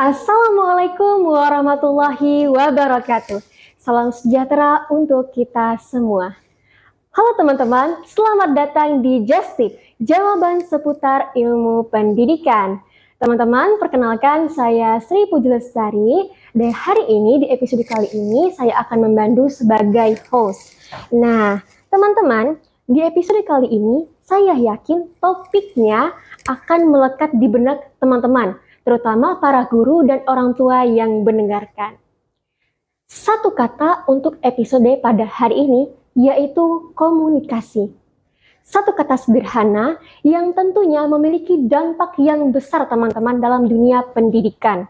Assalamualaikum warahmatullahi wabarakatuh. Salam sejahtera untuk kita semua. Halo teman-teman, selamat datang di Just Tip, jawaban seputar ilmu pendidikan. Teman-teman, perkenalkan saya Sri Puji Lestari, dan hari ini di episode kali ini saya akan membantu sebagai host. Nah, teman-teman, di episode kali ini saya yakin topiknya akan melekat di benak teman-teman, terutama para guru dan orang tua yang mendengarkan. Satu kata untuk episode pada hari ini, yaitu komunikasi. Satu kata sederhana yang tentunya memiliki dampak yang besar teman-teman dalam dunia pendidikan.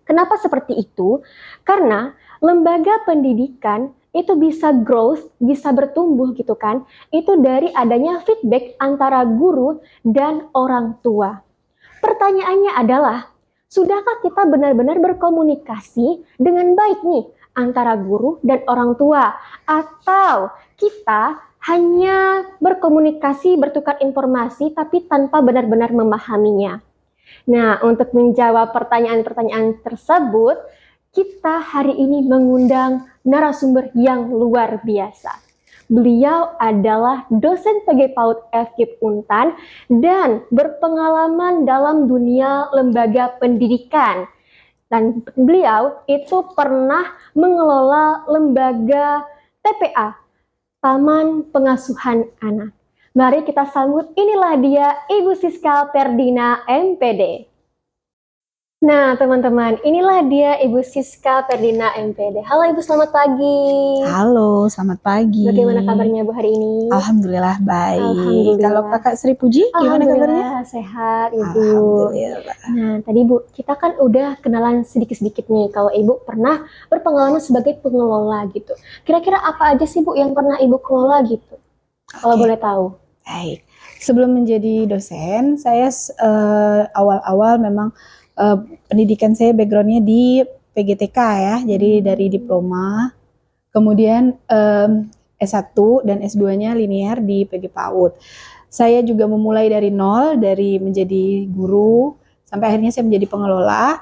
Kenapa seperti itu? Karena lembaga pendidikan itu bisa growth, bisa bertumbuh gitu kan, itu dari adanya feedback antara guru dan orang tua. Pertanyaannya adalah, sudahkah kita benar-benar berkomunikasi dengan baik nih antara guru dan orang tua? Atau kita hanya berkomunikasi, bertukar informasi, tapi tanpa benar-benar memahaminya? Nah, untuk menjawab pertanyaan-pertanyaan tersebut, kita hari ini mengundang narasumber yang luar biasa. Beliau adalah dosen PG PAUD FKIP Untan dan berpengalaman dalam dunia lembaga pendidikan. Dan beliau itu pernah mengelola lembaga TPA, Taman Pengasuhan Anak. Mari kita sambut, inilah dia Ibu Siska Ferdina MPD. Nah teman-teman, inilah dia Ibu Siska Ferdina MPD. Halo Ibu, selamat pagi. Halo, selamat pagi. Bagaimana kabarnya Bu hari ini? Alhamdulillah baik. Alhamdulillah. Kalau Kakak Sri Puji, gimana kabarnya? Sehat Ibu. Alhamdulillah. Nah tadi Bu, kita kan udah kenalan sedikit-sedikit nih kalau Ibu pernah berpengalaman sebagai pengelola gitu. Kira-kira apa aja sih Bu yang pernah Ibu kelola gitu? Kalau boleh tahu. Baik. Sebelum menjadi dosen, saya awal-awal memang pendidikan saya backgroundnya di PGTK ya, jadi dari diploma, kemudian S1 dan S2-nya linear di PG PAUD. Saya juga memulai dari nol, dari menjadi guru, sampai akhirnya saya menjadi pengelola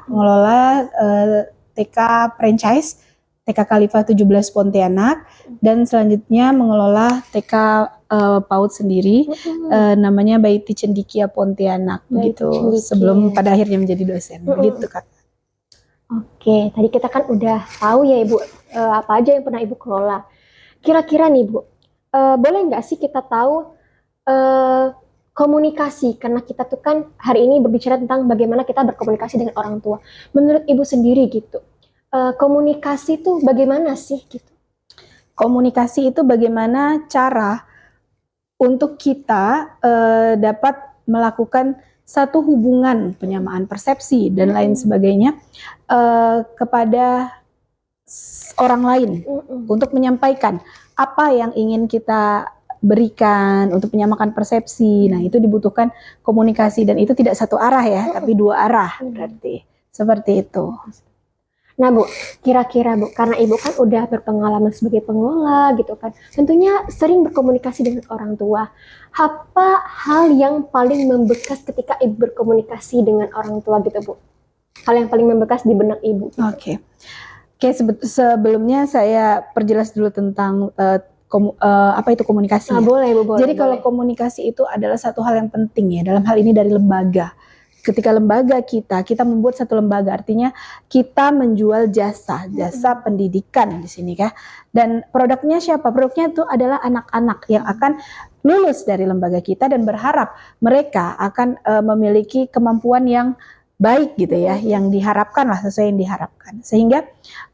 TK franchise, TK Khalifah 17 Pontianak, dan selanjutnya mengelola TK PAUD sendiri, namanya Baiti Cendikia Pontianak, begitu. Sebelum pada akhirnya menjadi dosen, begitu Kak. Oke, tadi kita kan udah tahu ya Ibu, apa aja yang pernah Ibu kelola. Kira-kira nih Bu, boleh nggak sih kita tahu komunikasi, karena kita tuh kan hari ini berbicara tentang bagaimana kita berkomunikasi dengan orang tua. Menurut Ibu sendiri gitu, komunikasi itu bagaimana sih gitu? Komunikasi itu bagaimana cara untuk kita dapat melakukan satu hubungan penyamaan persepsi dan lain sebagainya kepada orang lain untuk menyampaikan apa yang ingin kita berikan untuk menyamakan persepsi. Nah, itu dibutuhkan komunikasi dan itu tidak satu arah ya, tapi dua arah berarti. Seperti itu. Nah Bu, kira-kira Bu, karena Ibu kan udah berpengalaman sebagai pengelola gitu kan, tentunya sering berkomunikasi dengan orang tua. Apa hal yang paling membekas ketika Ibu berkomunikasi dengan orang tua gitu Bu? Hal yang paling membekas di benak Ibu. Gitu. Oke, sebelumnya saya perjelas dulu tentang apa itu komunikasi. Nah, boleh Bu, boleh. Jadi kalau komunikasi itu adalah satu hal yang penting ya, dalam hal ini dari lembaga. Ketika lembaga kita membuat satu lembaga, artinya kita menjual jasa pendidikan di sini ya. Dan produknya siapa? Produknya itu adalah anak-anak yang akan lulus dari lembaga kita dan berharap mereka akan memiliki kemampuan yang baik gitu ya, yang diharapkan lah, sesuai yang diharapkan. Sehingga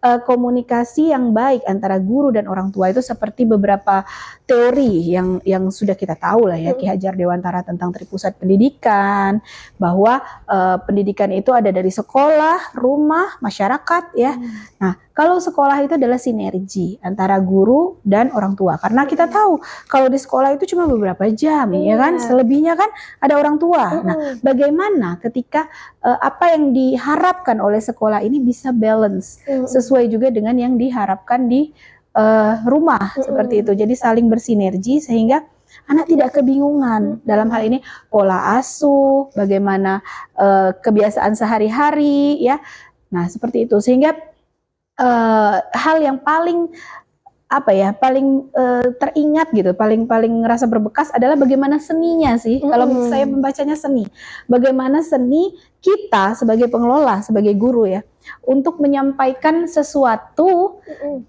komunikasi yang baik antara guru dan orang tua itu seperti beberapa teori yang sudah kita tahu lah ya, Ki Hajar Dewantara tentang Tripusat Pendidikan, bahwa pendidikan itu ada dari sekolah, rumah, masyarakat ya. Nah, kalau sekolah itu adalah sinergi antara guru dan orang tua, karena kita tahu kalau di sekolah itu cuma beberapa jam ya kan, selebihnya kan ada orang tua. Nah, bagaimana ketika apa yang diharapkan oleh sekolah ini bisa balance sesuai juga dengan yang diharapkan di rumah seperti itu. Jadi saling bersinergi sehingga anak tidak kebingungan dalam hal ini pola asuh, bagaimana kebiasaan sehari-hari ya. Nah, seperti itu sehingga hal yang paling paling teringat gitu, paling ngerasa berbekas adalah bagaimana seninya sih. Kalau saya membacanya seni, bagaimana seni kita sebagai pengelola, sebagai guru ya, untuk menyampaikan sesuatu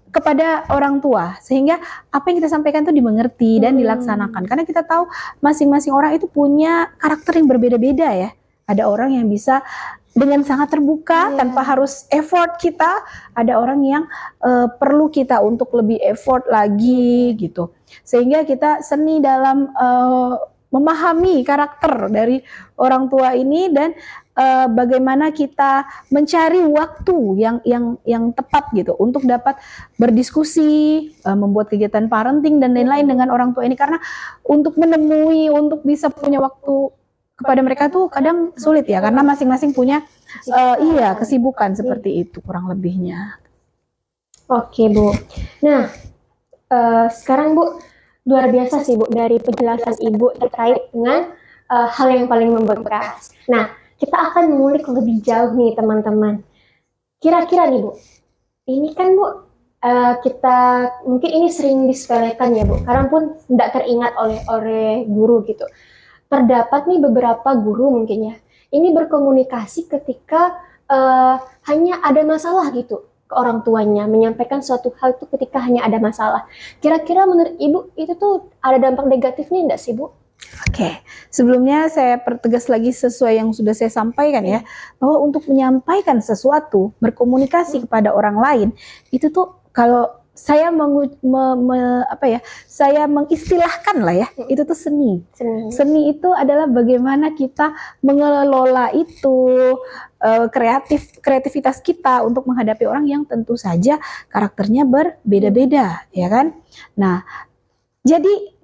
kepada orang tua sehingga apa yang kita sampaikan itu dimengerti dan dilaksanakan. Karena kita tahu masing-masing orang itu punya karakter yang berbeda-beda ya. Ada orang yang bisa dengan sangat terbuka tanpa harus effort kita, ada orang yang perlu kita untuk lebih effort lagi gitu. Sehingga kita seni dalam memahami karakter dari orang tua ini dan bagaimana kita mencari waktu yang tepat gitu untuk dapat berdiskusi, membuat kegiatan parenting dan lain-lain dengan orang tua ini, karena untuk menemui, untuk bisa punya waktu kepada mereka tuh kadang sulit ya, karena masing-masing punya kesibukan seperti itu kurang lebihnya. Oke Bu. Nah sekarang Bu, luar biasa sih Bu dari penjelasan Ibu terkait dengan hal yang paling membekas. Nah, kita akan mengulik lebih jauh nih teman-teman. Kira-kira nih Bu, ini kan Bu kita mungkin ini sering disepelekan ya Bu, karena pun tidak teringat oleh guru gitu. Terdapat nih beberapa guru mungkin ya, ini berkomunikasi ketika hanya ada masalah gitu ke orang tuanya, menyampaikan suatu hal itu ketika hanya ada masalah. Kira-kira menurut Ibu itu tuh ada dampak negatifnya enggak sih Bu? Oke, sebelumnya saya pertegas lagi sesuai yang sudah saya sampaikan ya, bahwa untuk menyampaikan sesuatu, berkomunikasi kepada orang lain, itu tuh kalau saya saya mengistilahkan lah ya, itu tuh seni. Seni itu adalah bagaimana kita mengelola itu, kreativitas kita untuk menghadapi orang yang tentu saja karakternya berbeda-beda, ya kan? Nah, jadi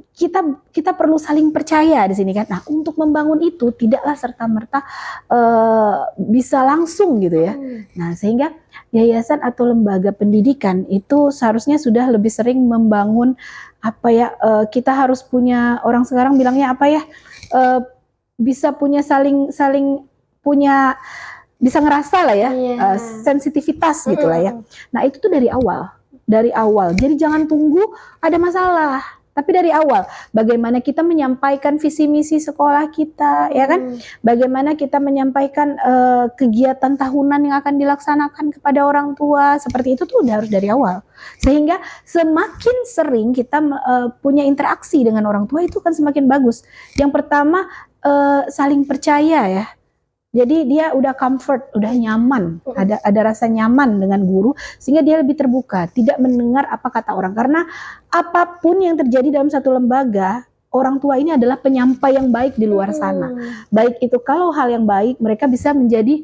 kita perlu saling percaya di sini kan. Nah, untuk membangun itu tidaklah serta-merta bisa langsung gitu ya. Nah, sehingga yayasan atau lembaga pendidikan itu seharusnya sudah lebih sering membangun kita harus punya, orang sekarang bilangnya bisa punya saling punya, bisa ngerasa lah ya, sensitivitas gitulah ya. Nah, itu tuh dari awal. Jadi jangan tunggu ada masalah. Tapi dari awal, bagaimana kita menyampaikan visi misi sekolah kita, ya kan? Bagaimana kita menyampaikan kegiatan tahunan yang akan dilaksanakan kepada orang tua, seperti itu tuh udah harus dari awal. Sehingga semakin sering kita punya interaksi dengan orang tua itu kan semakin bagus. Yang pertama saling percaya ya. Jadi dia udah comfort, udah nyaman, ada rasa nyaman dengan guru, sehingga dia lebih terbuka, tidak mendengar apa kata orang. Karena apapun yang terjadi dalam satu lembaga, orang tua ini adalah penyampai yang baik di luar sana. Baik itu kalau hal yang baik, mereka bisa menjadi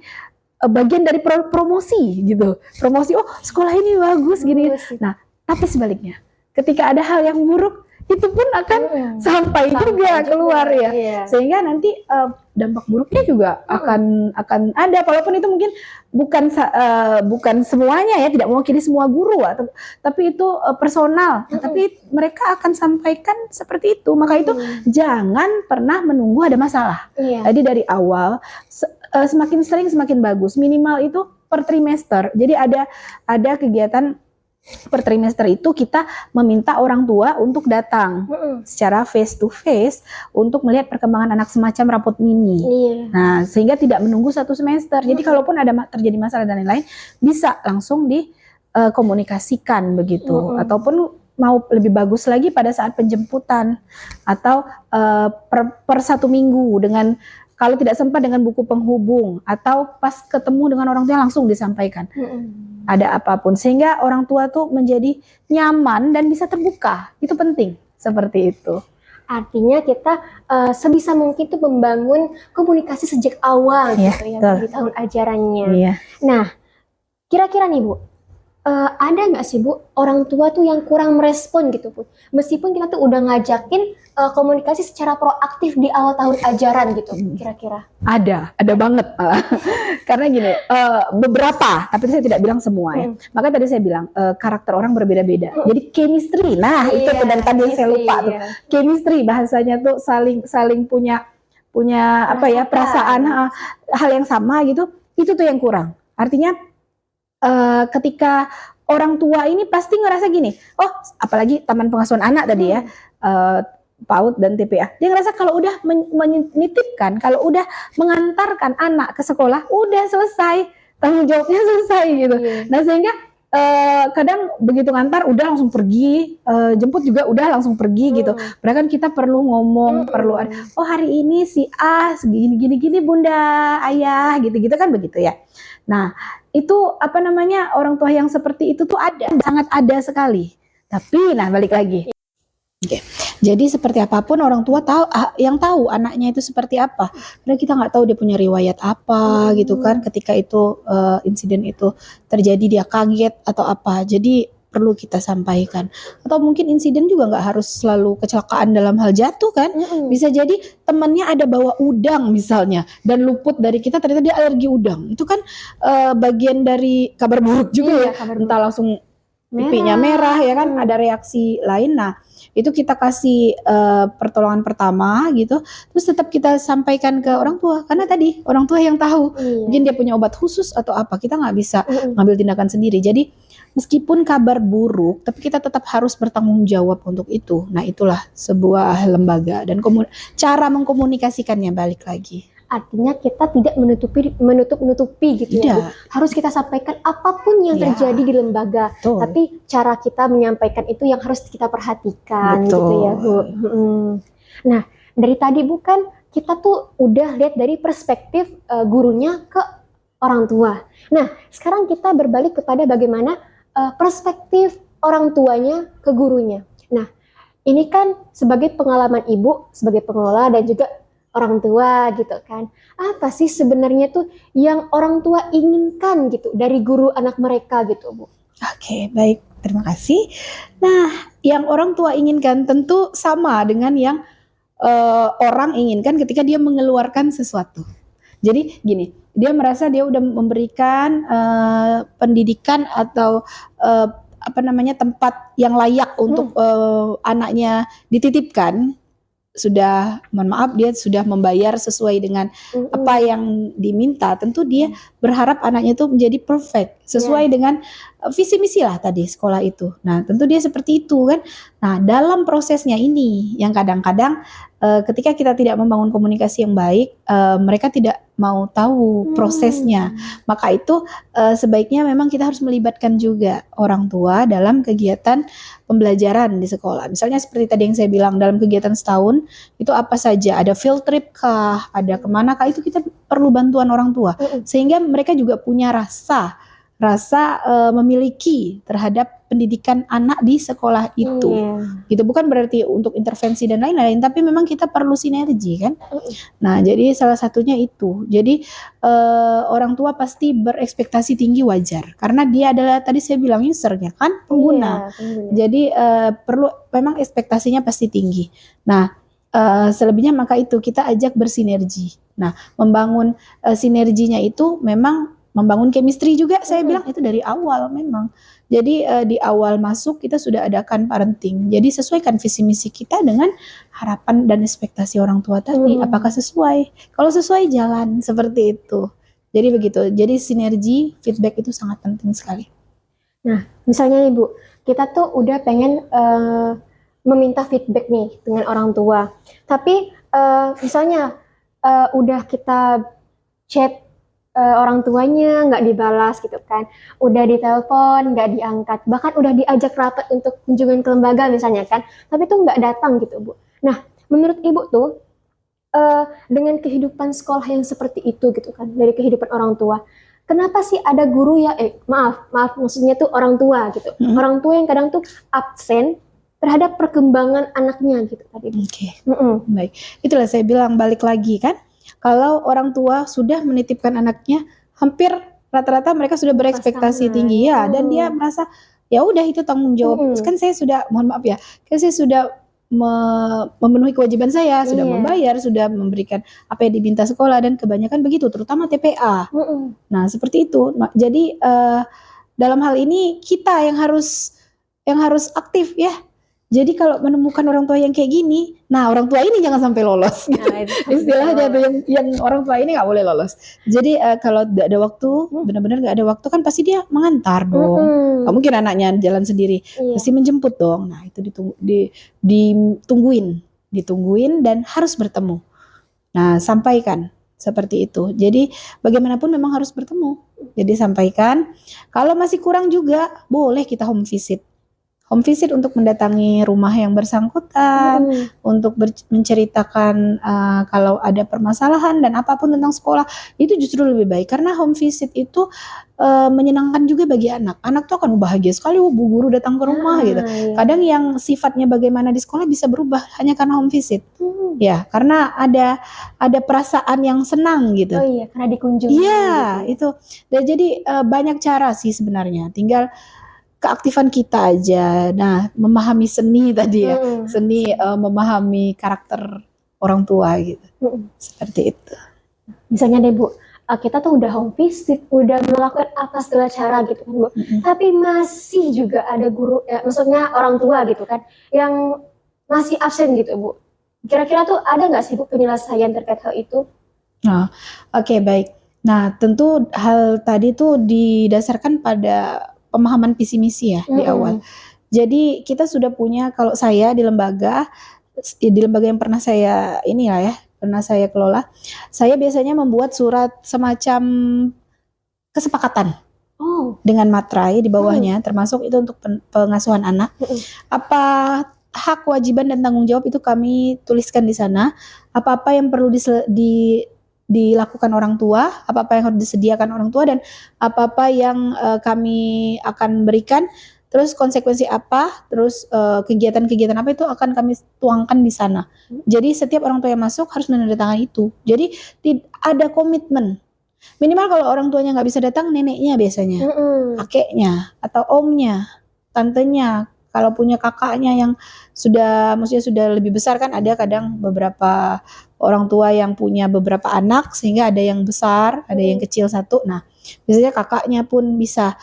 bagian dari promosi gitu. Promosi, oh sekolah ini bagus gini. Nah, tapi sebaliknya, ketika ada hal yang buruk, itu pun akan sampai juga keluar ya. Sehingga nanti dampak buruknya juga akan ada, walaupun itu mungkin bukan semuanya ya, tidak mewakili semua guru tapi itu personal. Tapi mereka akan sampaikan seperti itu. Maka itu jangan pernah menunggu ada masalah. Jadi dari awal semakin sering semakin bagus. Minimal itu per trimester. Jadi ada kegiatan per trimester itu kita meminta orang tua untuk datang secara face to face untuk melihat perkembangan anak semacam rapot mini. Nah, sehingga tidak menunggu satu semester. Jadi kalaupun ada terjadi masalah dan lain-lain, bisa langsung dikomunikasikan begitu. Ataupun mau lebih bagus lagi pada saat penjemputan atau per 1 minggu dengan, kalau tidak sempat dengan buku penghubung, atau pas ketemu dengan orang tua langsung disampaikan. Ada apapun, sehingga orang tua tuh menjadi nyaman dan bisa terbuka. Itu penting, seperti itu. Artinya kita sebisa mungkin tuh membangun komunikasi sejak awal gitu ya di tahun ajarannya. Nah, kira-kira nih Bu, ada nggak sih Bu orang tua tuh yang kurang merespon gitu Bu? Meskipun kita tuh udah ngajakin komunikasi secara proaktif di awal tahun ajaran gitu, kira-kira? Ada banget malah. Karena gini, beberapa, tapi saya tidak bilang semua ya. Maka tadi saya bilang karakter orang berbeda-beda. Jadi chemistry, nah itu tuh dan tadi yang saya lupa tuh. Chemistry bahasanya tuh saling punya apa ya perasaan hal yang sama gitu. Itu tuh yang kurang. Artinya ketika orang tua ini pasti ngerasa gini, oh apalagi taman pengasuhan anak tadi ya, PAUD dan TPA, dia ngerasa kalau udah menitipkan, kalau udah mengantarkan anak ke sekolah, udah selesai, tanggung jawabnya selesai gitu. Nah sehingga kadang begitu ngantar udah langsung pergi, jemput juga udah langsung pergi gitu. Padahal kan kita perlu ngomong, perlu oh hari ini si A gini bunda, ayah gitu-gitu kan begitu ya. Nah itu apa namanya orang tua yang seperti itu tuh ada, sangat ada sekali. Tapi nah balik lagi. Oke. Jadi seperti apapun orang tua yang tahu anaknya itu seperti apa. Karena kita nggak tahu dia punya riwayat apa gitu kan. Ketika itu insiden itu terjadi dia kaget atau apa. Jadi perlu kita sampaikan. Atau mungkin insiden juga nggak harus selalu kecelakaan dalam hal jatuh kan. Bisa jadi temannya ada bawa udang misalnya dan luput dari kita ternyata dia alergi udang. Itu kan bagian dari kabar buruk juga ya. Entah langsung pipinya merah ya kan, ada reaksi lain. Nah itu kita kasih pertolongan pertama gitu, terus tetap kita sampaikan ke orang tua karena tadi orang tua yang tahu, mungkin dia punya obat khusus atau apa, kita nggak bisa ngambil tindakan sendiri. Jadi meskipun kabar buruk, tapi kita tetap harus bertanggung jawab untuk itu. Nah itulah sebuah lembaga dan cara mengkomunikasikannya balik lagi. Artinya kita tidak menutup-nutupi gitu ya Bu. Harus kita sampaikan apapun yang terjadi di lembaga. Betul. Tapi cara kita menyampaikan itu yang harus kita perhatikan. Betul. Gitu ya Bu. Nah dari tadi Bu kan kita tuh udah lihat dari perspektif gurunya ke orang tua. Nah sekarang kita berbalik kepada bagaimana perspektif orang tuanya ke gurunya. Nah ini kan sebagai pengalaman Ibu sebagai pengelola dan juga orang tua gitu kan. Apa sih sebenarnya tuh yang orang tua inginkan gitu dari guru anak mereka gitu Bu? Oke, baik. Terima kasih. Nah, yang orang tua inginkan tentu sama dengan yang orang inginkan ketika dia mengeluarkan sesuatu. Jadi gini, dia merasa dia udah memberikan pendidikan atau apa namanya tempat yang layak untuk anaknya dititipkan. Sudah, mohon maaf, dia sudah membayar sesuai dengan apa yang diminta. Tentu dia berharap anaknya itu menjadi perfect sesuai dengan visi misi lah tadi sekolah itu. Nah tentu dia seperti itu kan. Nah dalam prosesnya ini yang kadang-kadang ketika kita tidak membangun komunikasi yang baik, mereka tidak mau tahu prosesnya. Maka itu sebaiknya memang kita harus melibatkan juga orang tua dalam kegiatan pembelajaran di sekolah. Misalnya seperti tadi yang saya bilang, dalam kegiatan setahun itu apa saja, ada field trip kah, ada kemana kah, itu kita perlu bantuan orang tua. Sehingga mereka juga punya rasa memiliki terhadap pendidikan anak di sekolah itu. Gitu, bukan berarti untuk intervensi dan lain-lain, tapi memang kita perlu sinergi kan. Nah jadi salah satunya itu. Jadi orang tua pasti berekspektasi tinggi, wajar, karena dia adalah tadi saya bilang usernya kan, pengguna. Jadi perlu memang ekspektasinya pasti tinggi. Nah selebihnya maka itu kita ajak bersinergi. Nah membangun sinerginya itu memang membangun chemistry juga, saya bilang itu dari awal memang. Jadi di awal masuk kita sudah adakan parenting. Jadi sesuaikan visi misi kita dengan harapan dan ekspektasi orang tua tadi. Apakah sesuai? Kalau sesuai jalan seperti itu. Jadi begitu. Jadi sinergi feedback itu sangat penting sekali. Nah misalnya Ibu, kita tuh udah pengen meminta feedback nih dengan orang tua. Tapi misalnya udah kita chat orang tuanya nggak dibalas gitu kan, udah ditelepon nggak diangkat, bahkan udah diajak rapat untuk kunjungan ke lembaga misalnya kan, tapi tuh nggak datang gitu Bu. Nah menurut Ibu tuh dengan kehidupan sekolah yang seperti itu gitu kan, dari kehidupan orang tua, kenapa sih ada guru ya maaf maksudnya tuh orang tua gitu, orang tua yang kadang tuh absen terhadap perkembangan anaknya gitu tadi. Baik, itulah saya bilang balik lagi kan. Kalau orang tua sudah menitipkan anaknya, hampir rata-rata mereka sudah berekspektasi Pasangan. tinggi ya, dan dia merasa ya udah itu tanggung jawab. Kan saya sudah, mohon maaf ya, kan saya sudah memenuhi kewajiban saya, sudah membayar, sudah memberikan apa yang diminta sekolah, dan kebanyakan begitu, terutama TPA. Nah, seperti itu. Jadi dalam hal ini kita yang harus aktif ya. Jadi kalau menemukan orang tua yang kayak gini, nah orang tua ini jangan sampai lolos. Gitu. Nah, Istilahnya tuh yang orang tua ini nggak boleh lolos. Jadi kalau tidak ada waktu, benar-benar nggak ada waktu, kan pasti dia mengantar dong. Nggak mungkin anaknya jalan sendiri, pasti menjemput dong. Nah itu ditungguin dan harus bertemu. Nah sampaikan seperti itu. Jadi bagaimanapun memang harus bertemu. Jadi sampaikan. Kalau masih kurang juga, boleh kita home visit. Home visit untuk mendatangi rumah yang bersangkutan, untuk menceritakan kalau ada permasalahan dan apapun tentang sekolah, itu justru lebih baik. Karena home visit itu menyenangkan juga bagi anak. Anak tuh akan bahagia sekali, bu guru datang ke rumah gitu. Kadang yang sifatnya bagaimana di sekolah bisa berubah hanya karena home visit. Ya, karena ada perasaan yang senang gitu. Oh iya, karena dikunjungi. Iya, gitu. Itu. Dan jadi banyak cara sih sebenarnya. Tinggal keaktifan kita aja. Nah, memahami seni tadi ya. Seni memahami karakter orang tua gitu. Seperti itu. Misalnya deh Bu, kita tuh udah home visit, udah melakukan apa segala cara gitu kan Bu. Tapi masih juga ada guru, maksudnya orang tua gitu kan, yang masih absen gitu Bu. Kira-kira tuh ada nggak sih Bu penyelesaian terkait hal itu? Nah, oke, baik. Nah, tentu hal tadi tuh didasarkan pada pemahaman visi misi ya di awal. Jadi kita sudah punya, kalau saya di lembaga yang pernah saya pernah saya kelola, saya biasanya membuat surat semacam kesepakatan dengan materai di bawahnya, termasuk itu untuk pengasuhan anak. Apa hak, kewajiban dan tanggung jawab itu kami tuliskan di sana. Apa-apa yang perlu dilakukan orang tua, apa-apa yang harus disediakan orang tua, dan apa-apa yang kami akan berikan, terus konsekuensi apa, terus kegiatan-kegiatan apa itu akan kami tuangkan di sana. Jadi setiap orang tua yang masuk harus menandatangani itu. Jadi ada komitmen. Minimal kalau orang tuanya nggak bisa datang, neneknya biasanya, kakeknya, atau omnya, tantenya. Kalau punya kakaknya yang maksudnya sudah lebih besar, kan ada kadang beberapa orang tua yang punya beberapa anak, sehingga ada yang besar, ada yang kecil satu. Nah, biasanya kakaknya pun bisa.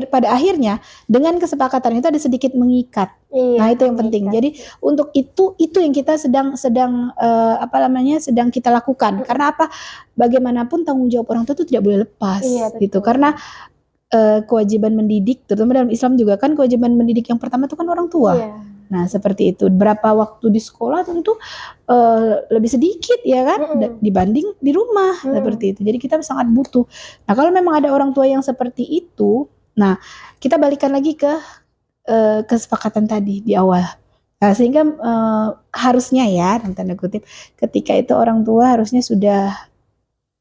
Pada akhirnya dengan kesepakatan itu ada sedikit mengikat. Nah itu yang penting. Jadi untuk itu yang kita sedang kita lakukan. Karena apa? Bagaimanapun tanggung jawab orang tua itu tidak boleh lepas, gitu. Karena kewajiban mendidik, terutama dalam Islam juga kan, kewajiban mendidik yang pertama itu kan orang tua. Nah seperti itu. Berapa waktu di sekolah tentu lebih sedikit ya kan, dibanding di rumah, seperti itu. Jadi kita sangat butuh. Nah kalau memang ada orang tua yang seperti itu, nah kita balikan lagi ke kesepakatan tadi di awal. Nah, sehingga harusnya ya, dalam tanda kutip, ketika itu orang tua harusnya sudah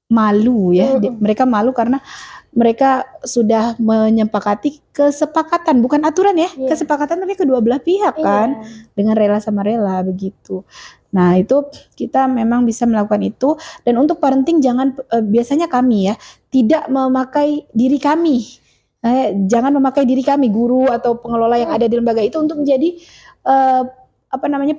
malu ya. Mereka malu karena mereka sudah menyepakati kesepakatan, bukan aturan ya, kesepakatan tapi kedua belah pihak kan, dengan rela sama rela begitu. Nah itu kita memang bisa melakukan itu. Dan untuk parenting jangan, biasanya kami ya tidak memakai diri kami, jangan memakai diri kami guru atau pengelola yang ada di lembaga itu untuk menjadi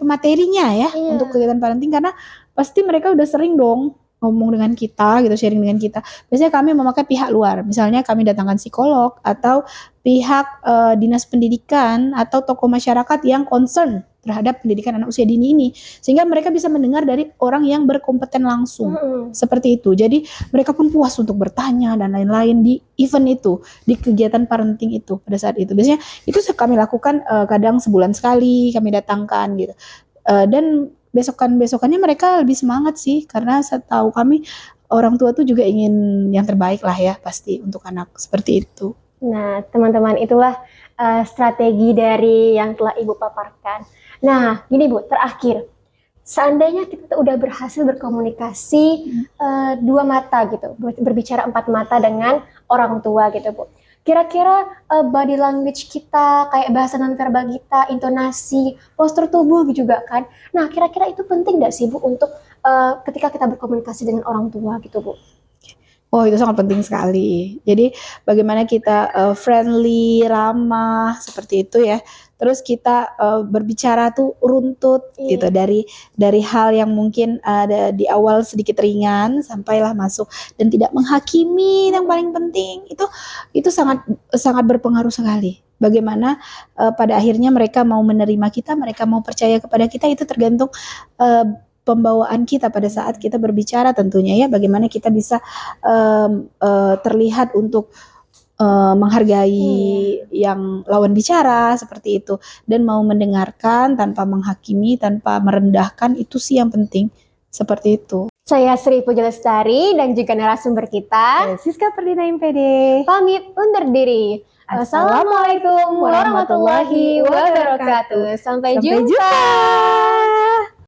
pematerinya ya untuk kegiatan parenting, karena pasti mereka udah sering dong ngomong dengan kita gitu, sharing dengan kita. Biasanya kami memakai pihak luar, misalnya kami datangkan psikolog atau pihak dinas pendidikan atau tokoh masyarakat yang concern terhadap pendidikan anak usia dini ini, sehingga mereka bisa mendengar dari orang yang berkompeten langsung. Seperti itu. Jadi mereka pun puas untuk bertanya dan lain-lain di event itu, di kegiatan parenting itu pada saat itu. Biasanya itu kami lakukan kadang sebulan sekali kami datangkan gitu. Dan besokannya mereka lebih semangat sih, karena setahu kami orang tua tuh juga ingin yang terbaik lah ya pasti untuk anak, seperti itu. Nah teman-teman, itulah strategi dari yang telah Ibu paparkan. Nah gini Bu, terakhir, seandainya kita udah berhasil berkomunikasi dua mata gitu, berbicara empat mata dengan orang tua gitu Bu, kira-kira body language kita, kayak bahasa nonverbal kita, intonasi, postur tubuh juga kan. Nah, kira-kira itu penting nggak sih Bu untuk ketika kita berkomunikasi dengan orang tua gitu Bu? Oh, itu sangat penting sekali. Jadi bagaimana kita friendly, ramah seperti itu ya. Terus kita berbicara tuh runtut gitu, dari hal yang mungkin ada di awal sedikit ringan sampailah masuk, dan tidak menghakimi yang paling penting. Itu sangat sangat berpengaruh sekali. Bagaimana pada akhirnya mereka mau menerima kita, mereka mau percaya kepada kita, itu tergantung eh, pembawaan kita pada saat kita berbicara tentunya ya, bagaimana kita bisa terlihat untuk menghargai yang lawan bicara seperti itu, dan mau mendengarkan tanpa menghakimi, tanpa merendahkan, itu sih yang penting seperti itu. Saya Sri Puja Lestari dan juga narasumber kita Siska Perdina MPD. pamit undur diri. Assalamualaikum warahmatullahi wabarakatuh. Sampai jumpa.